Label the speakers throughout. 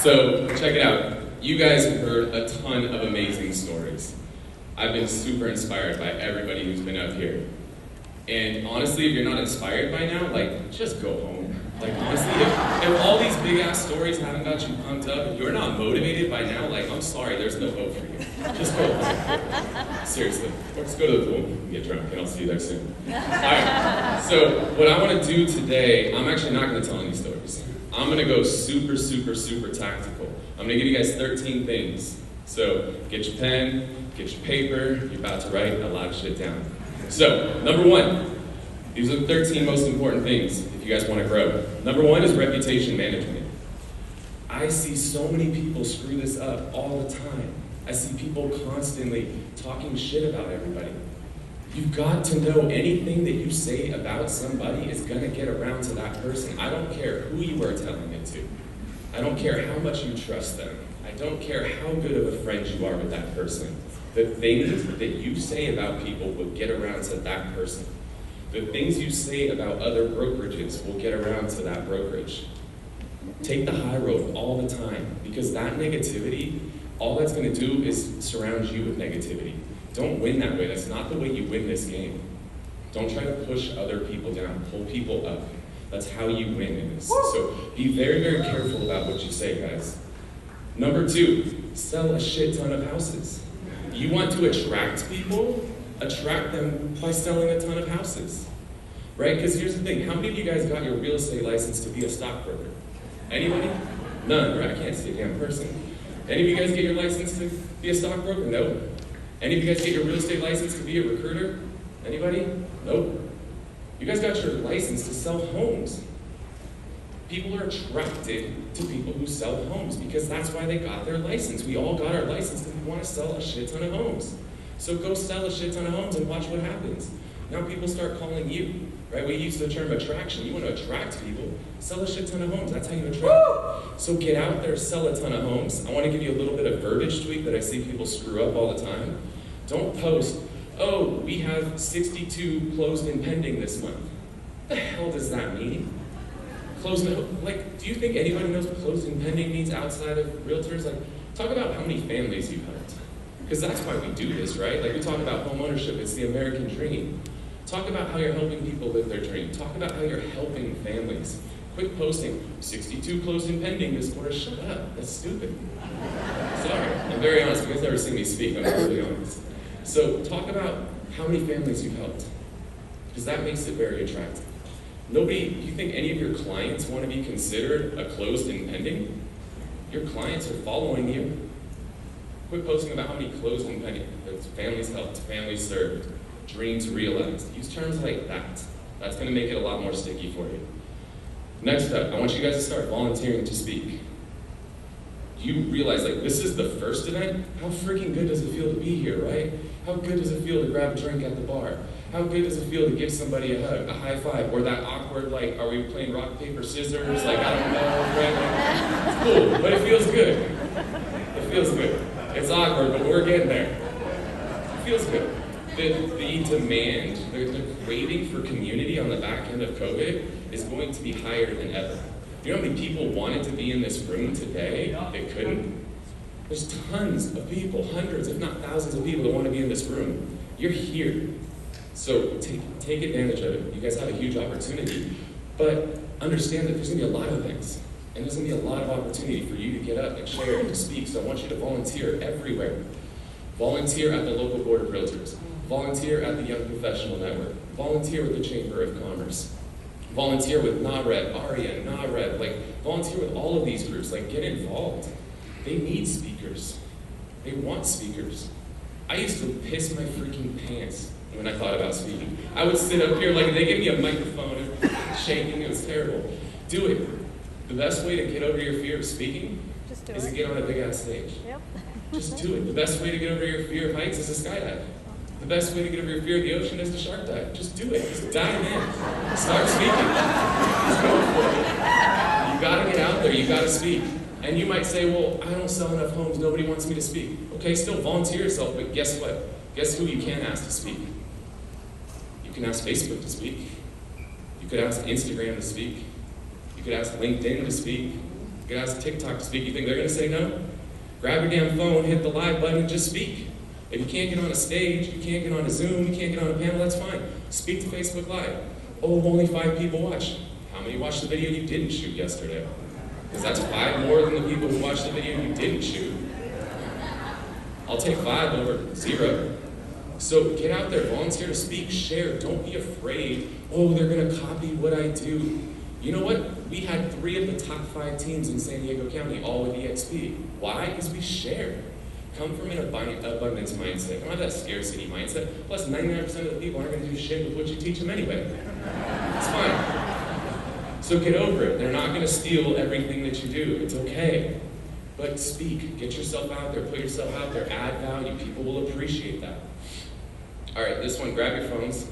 Speaker 1: So, check it out. You guys have heard a ton of amazing stories. I've been super inspired by everybody who's been up here. And honestly, if you're not inspired by now, like, just go home. Like, honestly, if all these big-ass stories haven't got you pumped up, if you're not motivated by now, like, I'm sorry, there's no hope for you. Just go home. Seriously. Let's go to the pool and get drunk, and I'll see you there soon. All right. So, what I want to do today, I'm actually not going to tell any stories. I'm going to go super, super, super tactical. I'm going to give you guys 13 things. So, get your pen, get your paper, you're about to write a lot of shit down. So, number one, these are the 13 most important things if you guys want to grow. Number one is reputation management. I see so many people screw this up all the time. I see people constantly talking shit about everybody. You've got to know anything that you say about somebody is going to get around to that person. I don't care who you are telling it to. I don't care how much you trust them. I don't care how good of a friend you are with that person. The things that you say about people will get around to that person. The things you say about other brokerages will get around to that brokerage. Take the high road all the time, because that negativity, all that's going to do is surround you with negativity. Don't win that way. That's not the way you win this game. Don't try to push other people down, pull people up. That's how you win in this. So be very, very careful about what you say, guys. Number two, sell a shit ton of houses. You want to attract people? Attract them by selling a ton of houses, right? Because here's the thing, how many of you guys got your real estate license to be a stockbroker? Anybody? None, right? I can't see a damn person. Any of you guys get your license to be a stockbroker? No. Any of you guys get your real estate license to be a recruiter? Anybody? Nope. You guys got your license to sell homes. People are attracted to people who sell homes because that's why they got their license. We all got our license because we want to sell a shit ton of homes. So go sell a shit ton of homes and watch what happens. Now people start calling you, right? We use the term attraction. You want to attract people, sell a shit ton of homes. That's how you attract. So get out there, sell a ton of homes. I want to give you a little bit of verbiage tweak that I see people screw up all the time. Don't post, oh, we have 62 closed and pending this month. What the hell does that mean? Closed and, like, do you think anybody knows what closed and pending means outside of realtors? Like, talk about how many families you've helped. Because that's why we do this, right? Like, we talk about home ownership, it's the American dream. Talk about how you're helping people live their dream. Talk about how you're helping families. Quit posting, 62 closed and pending this quarter. Shut up, that's stupid. Sorry, I'm very honest. You guys never see me speak, I'm really honest. So talk about how many families you've helped, because that makes it very attractive. Nobody, do you think any of your clients want to be considered a closed and pending? Your clients are following you. Quit posting about how many closed and pending. That's families helped, families served, dreams realized. Use terms like that. That's going to make it a lot more sticky for you. Next up, I want you guys to start volunteering to speak. You realize, like, this is the first event? How freaking good does it feel to be here, right? How good does it feel to grab a drink at the bar? How good does it feel to give somebody a hug, a high five, or that awkward, like, are we playing rock, paper, scissors? Like, I don't know, right? It's cool, but it feels good. It feels good. It's awkward, but we're getting there. It feels good. The demand, the craving for community on the back end of COVID is going to be higher than ever. You know how many people wanted to be in this room today that couldn't? There's tons of people, hundreds, if not thousands of people that want to be in this room. You're here. So take advantage of it. You guys have a huge opportunity. But understand that there's going to be a lot of things. And there's going to be a lot of opportunity for you to get up and share and to speak. So I want you to volunteer everywhere. Volunteer at the local board of realtors. Volunteer at the Young Professional Network. Volunteer with the Chamber of Commerce. Volunteer with NARED, ARIA, NARED. Like, volunteer with all of these groups. Like, get involved. They need speakers. They want speakers. I used to piss my freaking pants when I thought about speaking. I would sit up here, like, they gave me a microphone and shaking. It was terrible. Do it. The best way to get over your fear of speaking is to get on a big-ass stage. Yep. Just do it. The best way to get over your fear of heights is to skydive. The best way to get over your fear of the ocean is to shark dive. Just do it. Just dive in. Start speaking. Just go for it. You gotta get out there. You gotta speak. And you might say, well, I don't sell enough homes. Nobody wants me to speak. Okay, still volunteer yourself, but guess what? Guess who you can ask to speak? You can ask Facebook to speak. You could ask Instagram to speak. You could ask LinkedIn to speak. You could ask TikTok to speak. You think they're gonna say no? Grab your damn phone, hit the live button, and just speak. If you can't get on a stage, you can't get on a Zoom, you can't get on a panel, that's fine. Speak to Facebook Live. Oh, only 5 people watch. How many watched the video you didn't shoot yesterday? Because that's 5 more than the people who watched the video you didn't shoot. I'll take 5 over 0. So get out there, volunteer to speak, share, don't be afraid. Oh, they're gonna copy what I do. You know what? We had 3 of the top 5 teams in San Diego County, all with eXp. Why? Because we share. Come from an abundance mindset. Don't have that scarcity mindset. Plus, 99% of the people aren't going to do shit with what you teach them anyway. It's fine. So get over it. They're not going to steal everything that you do. It's okay. But speak. Get yourself out there. Put yourself out there. Add value. People will appreciate that. All right, this one, grab your phones.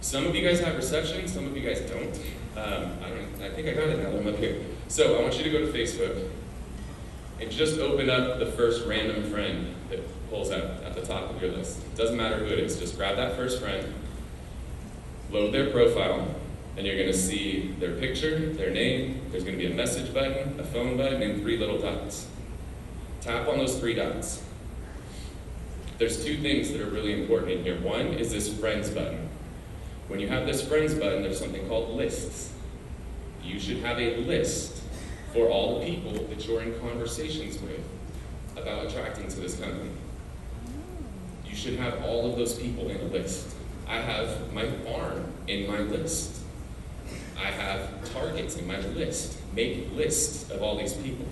Speaker 1: Some of you guys have reception. Some of you guys don't. I think I got it now that I'm up here. So I want you to go to Facebook and just open up the first random friend that pulls out at the top of your list. It doesn't matter who it is, just grab that first friend, load their profile, and you're gonna see their picture, their name, there's gonna be a message button, a phone button, and 3 little dots. Tap on those 3 dots. There's 2 things that are really important in here. One is this friends button. When you have this friends button, there's something called lists. You should have a list for all the people that you're in conversations with about attracting to this company. You should have all of those people in a list. I have my farm in my list. I have targets in my list. Make lists of all these people.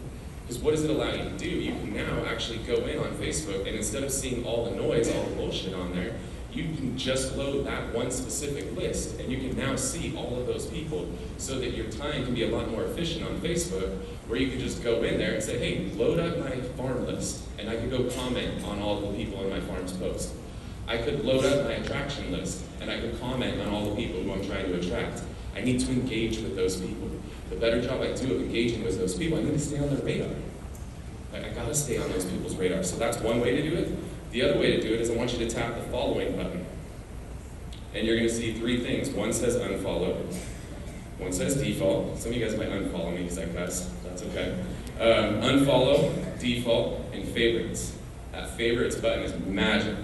Speaker 1: Because what does it allow you to do? You can now actually go in on Facebook, and instead of seeing all the noise, all the bullshit on there, you can just load that one specific list, and you can now see all of those people so that your time can be a lot more efficient on Facebook, where you can just go in there and say, hey, load up my farm list, and I could go comment on all of the people in my farm's post. I could load up my attraction list, and I could comment on all the people who I'm trying to attract. I need to engage with those people. The better job I do of engaging with those people, I need to stay on their radar. I gotta stay on those people's radar. So that's one way to do it. The other way to do it is I want you to tap the following button. And you're gonna see 3 things. One says unfollow. One says default. Some of you guys might unfollow me because I cuss. That's okay. Unfollow, default, and favorites. That favorites button is magic.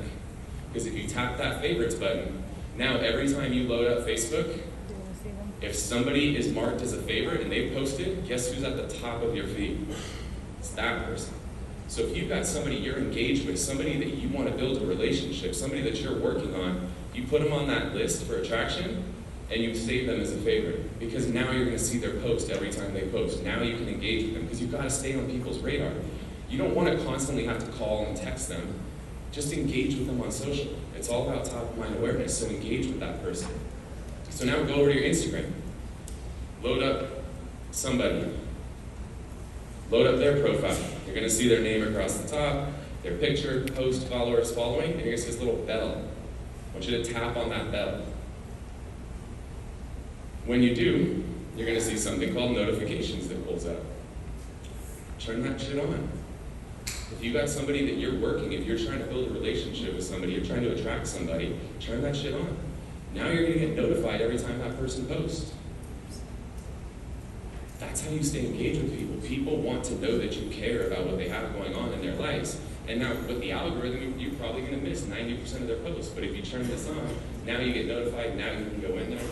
Speaker 1: Because if you tap that favorites button, now every time you load up Facebook, if somebody is marked as a favorite and they posted, guess who's at the top of your feed? It's that person. So if you've got somebody you're engaged with, somebody that you want to build a relationship, somebody that you're working on, you put them on that list for attraction, and you save them as a favorite. Because now you're going to see their post every time they post. Now you can engage with them, because you've got to stay on people's radar. You don't want to constantly have to call and text them. Just engage with them on social. It's all about top-of-mind awareness, so engage with that person. So now go over to your Instagram. Load up somebody. Load up their profile. You're going to see their name across the top, their picture, post, followers, following, and you're going to see this little bell. I want you to tap on that bell. When you do, you're going to see something called notifications that pulls up. Turn that shit on. If you got somebody that you're working, if you're trying to build a relationship with somebody, you're trying to attract somebody, turn that shit on. Now you're going to get notified every time that person posts. That's how you stay engaged with people. People want to know that you care about what they have going on in their lives. And now with the algorithm, you're probably going to miss 90% of their posts. But if you turn this on, now you get notified, now you can go in there,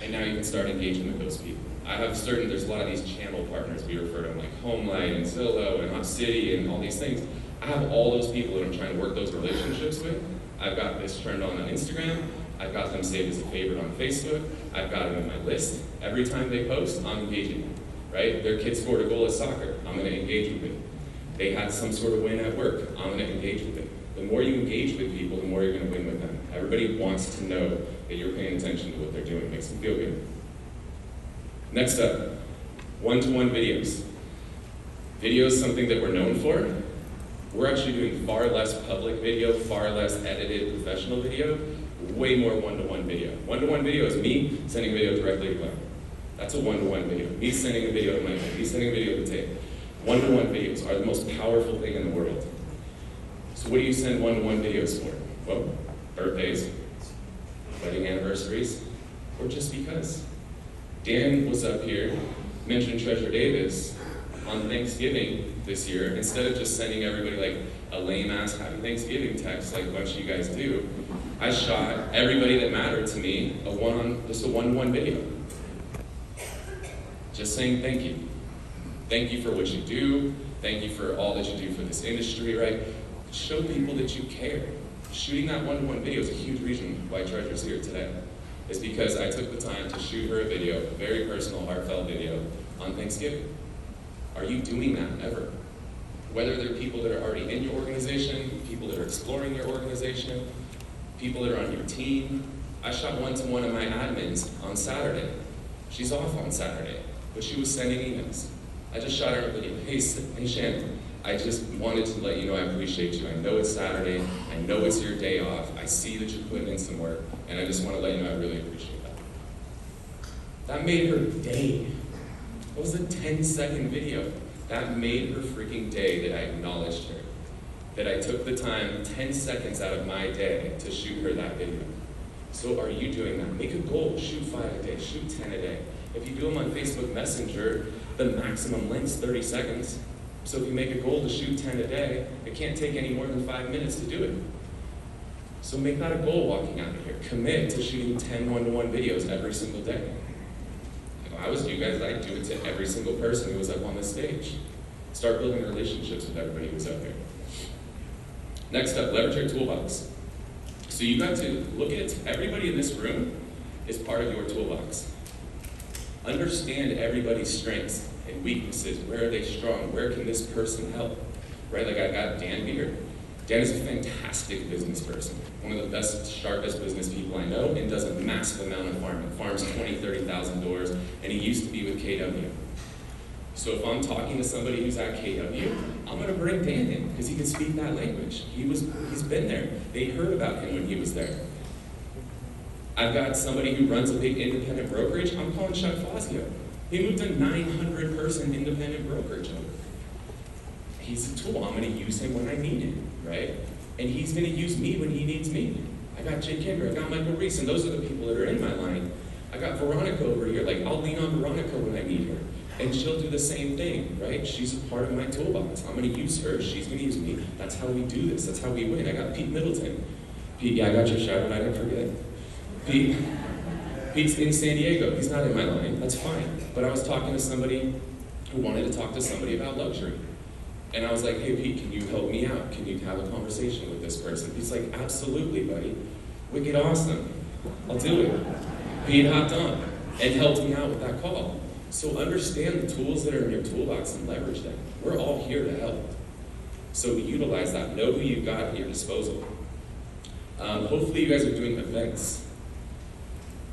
Speaker 1: and now you can start engaging with those people. There's a lot of these channel partners we refer to them, like Homelight and Zillow and Hot City and all these things. I have all those people that I'm trying to work those relationships with. I've got this turned on Instagram. I've got them saved as a favorite on Facebook. I've got them in my list. Every time they post, I'm engaging them, right? Their kid scored a goal at soccer, I'm gonna engage with it. They had some sort of win at work, I'm gonna engage with it. The more you engage with people, the more you're gonna win with them. Everybody wants to know that you're paying attention to what they're doing. It makes them feel good. Next up, one-to-one videos. Video is something that we're known for. We're actually doing far less public video, far less edited professional video, way more one-to-one video. One-to-one video is me sending a video directly to Glenn. That's a one-to-one video. Me sending a video to Michael, me sending a video to Tate. One-to-one videos are the most powerful thing in the world. So what do you send one-to-one videos for? Well, birthdays, wedding anniversaries, or just because. Dan was up here, mentioned Treasure Davis. on Thanksgiving this year, instead of just sending everybody like a lame-ass Happy Thanksgiving text like a bunch of you guys do, I shot everybody that mattered to me a one-to-one video. Just saying thank you. Thank you for what you do. Thank you for all that you do for this industry, right? Show people that you care. Shooting that one-to-one video is a huge reason why Treasure's here today. It's because I took the time to shoot her a video, a very personal, heartfelt video on Thanksgiving. Are you doing that ever? Whether they're people that are already in your organization, people that are exploring your organization, people that are on your team. I shot one to one of my admins on Saturday. She's off on Saturday, but she was sending emails. I just shot her a video. Hey Shannon, I just wanted to let you know I appreciate you. I know it's Saturday. I know it's your day off. I see that you're putting in some work, and I just want to let you know I really appreciate that. That made her day. It was a 10-second video. That made her freaking day that I acknowledged her. That I took the time, 10 seconds out of my day to shoot her that video. So are you doing that? Make a goal, shoot 5 a day, shoot 10 a day. If you do them on Facebook Messenger, the maximum length's 30 seconds. So if you make a goal to shoot 10 a day, it can't take any more than 5 minutes to do it. So make that a goal walking out of here. Commit to shooting 10 one-to-one videos every single day. If I was you guys, I'd do it to every single person who was up on this stage. Start building relationships with everybody who's up here. Next up, leverage your toolbox. So you got to look at everybody in this room is part of your toolbox. Understand everybody's strengths and weaknesses. Where are they strong? Where can this person help? Right? Like I got Dan Beard. Dan is a fantastic business person. One of the best, sharpest business people I know, and does a massive amount of farming. Farms 20, 30,000 doors, and he used to be with KW. So if I'm talking to somebody who's at KW, I'm gonna bring Dan in, because he can speak that language. He's been there. They heard about him when he was there. I've got somebody who runs a big independent brokerage. I'm calling Chuck Fazio. He moved a 900-person independent brokerage over. He's a tool. I'm gonna use him when I need him, right? And he's gonna use me when he needs me. I got Jake Kinder, I got Michael Reese, and those are the people that are in my line. I got Veronica over here. Like, I'll lean on Veronica when I need her. And she'll do the same thing, right? She's a part of my toolbox. I'm gonna use her, she's gonna use me. That's how we do this, that's how we win. I got Pete Middleton. Pete, yeah, I got your shout out, I didn't forget. Pete's in San Diego, he's not in my line, that's fine. But I was talking to somebody who wanted to talk to somebody about luxury. And I was like, hey Pete, can you help me out? Can you have a conversation with this person? He's like, absolutely, buddy. Wicked awesome. I'll do it. Pete hopped on and helped me out with that call. So understand the tools that are in your toolbox and leverage them. We're all here to help. So utilize that. Know who you've got at your disposal. Hopefully you guys are doing events.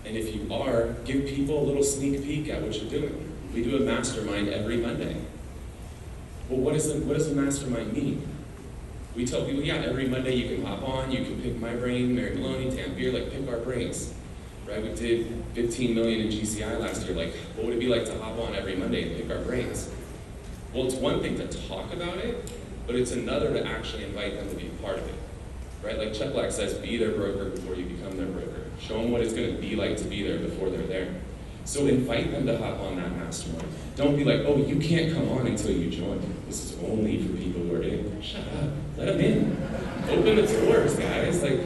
Speaker 1: And if you are, give people a little sneak peek at what you're doing. We do a mastermind every Monday. Well, what does a mastermind mean? We tell people, yeah, every Monday you can hop on, you can pick my brain, Mary Maloney, Dan Beer, like pick our brains. Right? We did 15 million in GCI last year. Like, what would it be like to hop on every Monday and pick our brains? Well, it's one thing to talk about it, but it's another to actually invite them to be a part of it. Right? Like Chuck Black says, be their broker before you become their broker. Show them what it's going to be like to be there before they're there. So invite them to hop on that mastermind. Don't be like, oh, you can't come on until you join. This is only for people who are in. Shut up. Let them in. Open the doors, guys. Like,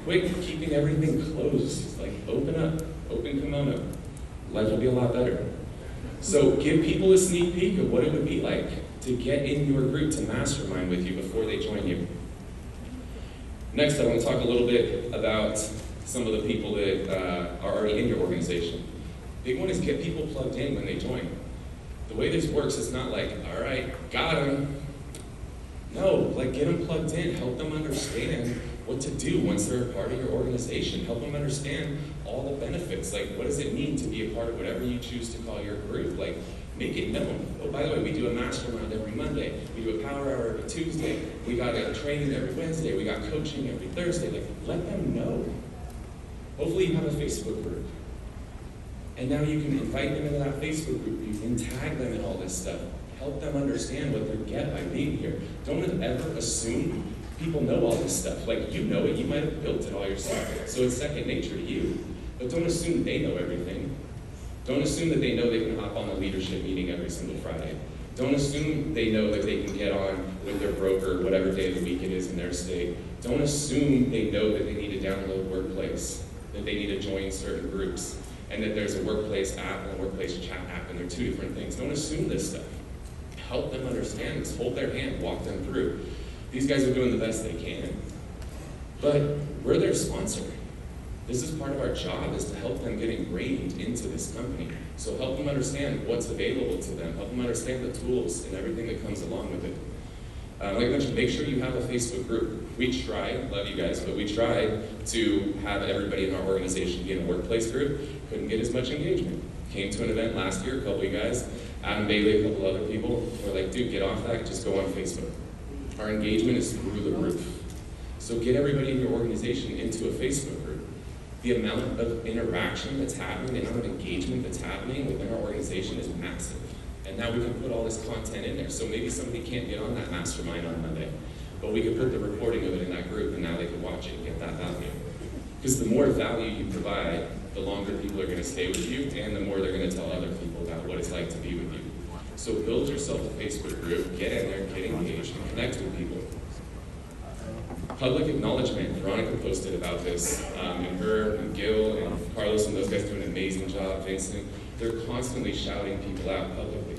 Speaker 1: quit keeping everything closed. Like, open up. Open kimono. Life will be a lot better. So give people a sneak peek of what it would be like to get in your group to mastermind with you before they join you. Next, I want to talk a little bit about some of the people that are already in your organization. Big one is get people plugged in when they join. The way this works is not like, all right, got them. No, like get them plugged in, help them understand what to do once they're a part of your organization. Help them understand all the benefits. Like, what does it mean to be a part of whatever you choose to call your group? Like, make it known. Oh, by the way, we do a mastermind every Monday. We do a power hour every Tuesday. We got a training every Wednesday. We got coaching every Thursday. Like, let them know. Hopefully you have a Facebook group. And now you can invite them into that Facebook group. You can tag them in all this stuff. Help them understand what they get by being here. Don't ever assume people know all this stuff. Like, you know it. You might have built it all yourself. So it's second nature to you. But don't assume they know everything. Don't assume that they know they can hop on a leadership meeting every single Friday. Don't assume they know that they can get on with their broker whatever day of the week it is in their state. Don't assume they know that they need to download Workplace, that they need to join certain groups, and that there's a Workplace app and a Workplace chat app, and they're two different things. Don't assume this stuff. Help them understand this. Hold their hand, walk them through. These guys are doing the best they can, but we're their sponsor. This is part of our job, is to help them get ingrained into this company. So help them understand what's available to them. Help them understand the tools and everything that comes along with it. Like I mentioned, make sure you have a Facebook group. We tried, love you guys, but we tried to have everybody in our organization be in a Workplace group. Couldn't get as much engagement. Came to an event last year, a couple of you guys, Adam Bailey, a couple other people, were like, dude, get off that, just go on Facebook. Our engagement is through the roof. So get everybody in your organization into a Facebook group. The amount of interaction that's happening, the amount of engagement that's happening within our organization is massive. And now we can put all this content in there. So maybe somebody can't get on that mastermind on Monday, but we could put the recording of it in that group, and now they can watch it and get that value. Because the more value you provide, the longer people are going to stay with you, and the more they're going to tell other people about what it's like to be with you. So build yourself a Facebook group, get in there, get engaged, and connect with people. Public acknowledgement. Veronica posted about this, and her and Gil and Carlos and those guys do an amazing job. Vincent, they're constantly shouting people out publicly.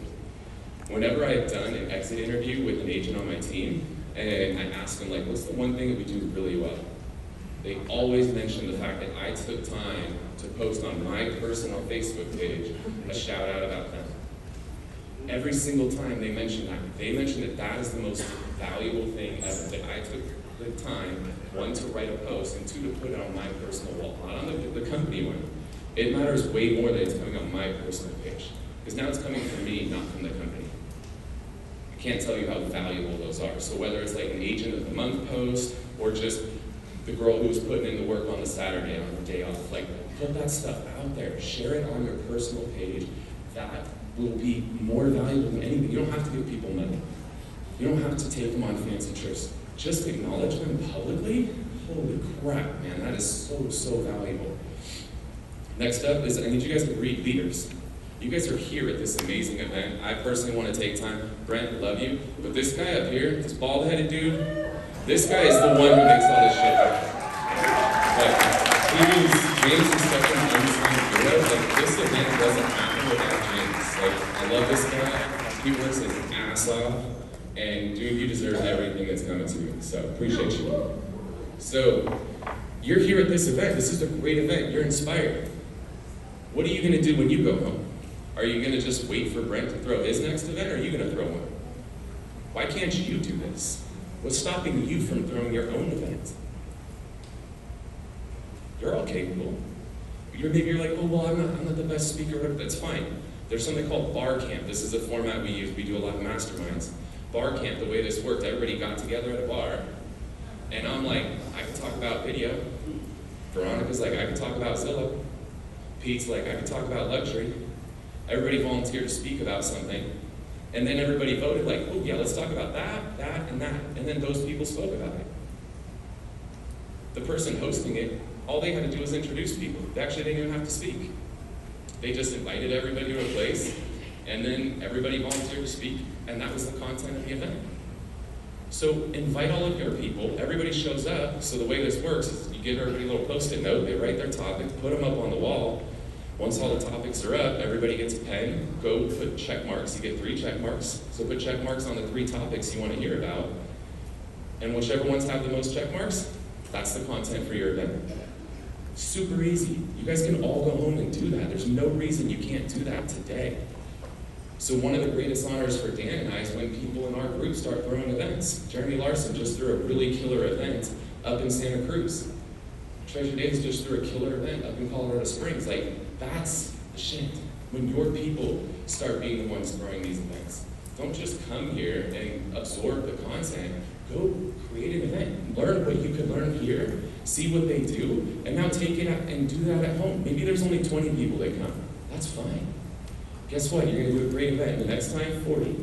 Speaker 1: Whenever I have done an exit interview with an agent on my team, and I ask them, like, what's the one thing that we do really well? They always mention the fact that I took time to post on my personal Facebook page a shout out about them. Every single time they mention that, that is the most valuable thing ever, that I took the time, one, to write a post, and two, to put it on my personal wall, not on the company one. It matters way more that it's coming on my personal page, because now it's coming from me, not from the company. I can't tell you how valuable those are. So whether it's like an agent of the month post, or just the girl who was putting in the work on the Saturday on her day off, like, put that stuff out there, share it on your personal page. That will be more valuable than anything. You don't have to give people money. You don't have to take them on fancy trips. Just acknowledge them publicly. Holy crap, man, that is so, so valuable. Next up is, I need you guys to read leaders. You guys are here at this amazing event. I personally want to take time. Brent, love you. But this guy up here, this bald-headed dude, this guy is the one who makes all this shit happen. Like, James is such an unsung hero. Like, this event doesn't happen without James. Like, I love this guy. He works his ass off. And dude, you deserve everything that's coming to you. So, appreciate you. So, you're here at this event. This is a great event. You're inspired. What are you going to do when you go home? Are you going to just wait for Brent to throw his next event, or are you going to throw one? Why can't you do this? What's stopping you from throwing your own event? You're all capable. Maybe you're like, oh, well, I'm not the best speaker. That's fine. There's something called bar camp. This is a format we use. We do a lot of masterminds. Bar camp, the way this worked, everybody got together at a bar, and I'm like, I can talk about video. Veronica's like, I can talk about Zillow. Pete's like, I can talk about luxury. Everybody volunteered to speak about something, and then everybody voted like, oh yeah, let's talk about that, and that, and then those people spoke about it. The person hosting it, all they had to do was introduce people. They actually didn't even have to speak. They just invited everybody to a place, and then everybody volunteered to speak, and that was the content of the event. So invite all of your people, everybody shows up. So the way this works is you give everybody a little post-it note, they write their topic, put them up on the wall. Once all the topics are up, everybody gets a pen, go put check marks. You get 3 check marks. So put check marks on the 3 topics you want to hear about. And whichever ones have the most check marks, that's the content for your event. Super easy. You guys can all go home and do that. There's no reason you can't do that today. So one of the greatest honors for Dan and I is when people in our group start throwing events. Jeremy Larson just threw a really killer event up in Santa Cruz. Treasure Days just threw a killer event up in Colorado Springs. Like, that's the shit. When your people start being the ones throwing these events. Don't just come here and absorb the content. Go create an event. Learn what you can learn here. See what they do. And now take it out and do that at home. Maybe there's only 20 people that come. That's fine. Guess what? You're going to do a great event. The next time, 40.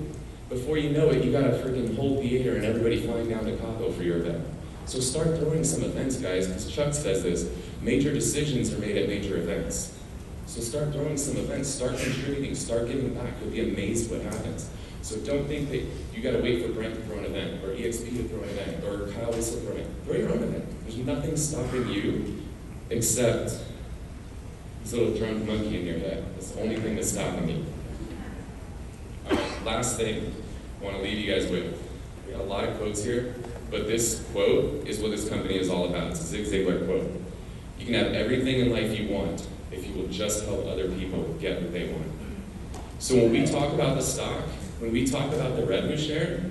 Speaker 1: Before you know it, you got a freaking whole theater and everybody flying down to Cabo for your event. So start throwing some events, guys, because Chuck says this. Major decisions are made at major events. So start throwing some events, start contributing, start giving back. You'll be amazed what happens. So don't think that you gotta wait for Brent to throw an event, or eXp to throw an event, or Kyle Whissel to throw an event. Throw your own event. There's nothing stopping you except this little drunk monkey in your head. That's the only thing that's stopping you. All right, last thing I want to leave you guys with. We got a lot of quotes here, but this quote is what this company is all about. It's a Zig Ziglar quote. You can have everything in life you want if you will just help other people get what they want. So when we talk about the stock, when we talk about the revenue share,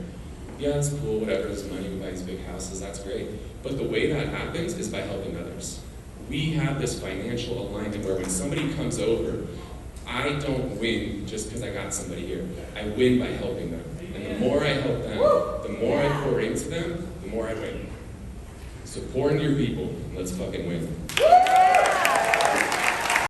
Speaker 1: yeah, it's cool, whatever, there's money, we buy these big houses, that's great. But the way that happens is by helping others. We have this financial alignment where when somebody comes over, I don't win just because I got somebody here. I win by helping them. And the more I help them, the more I pour into them, the more I win. So pour into your people, and let's fucking win.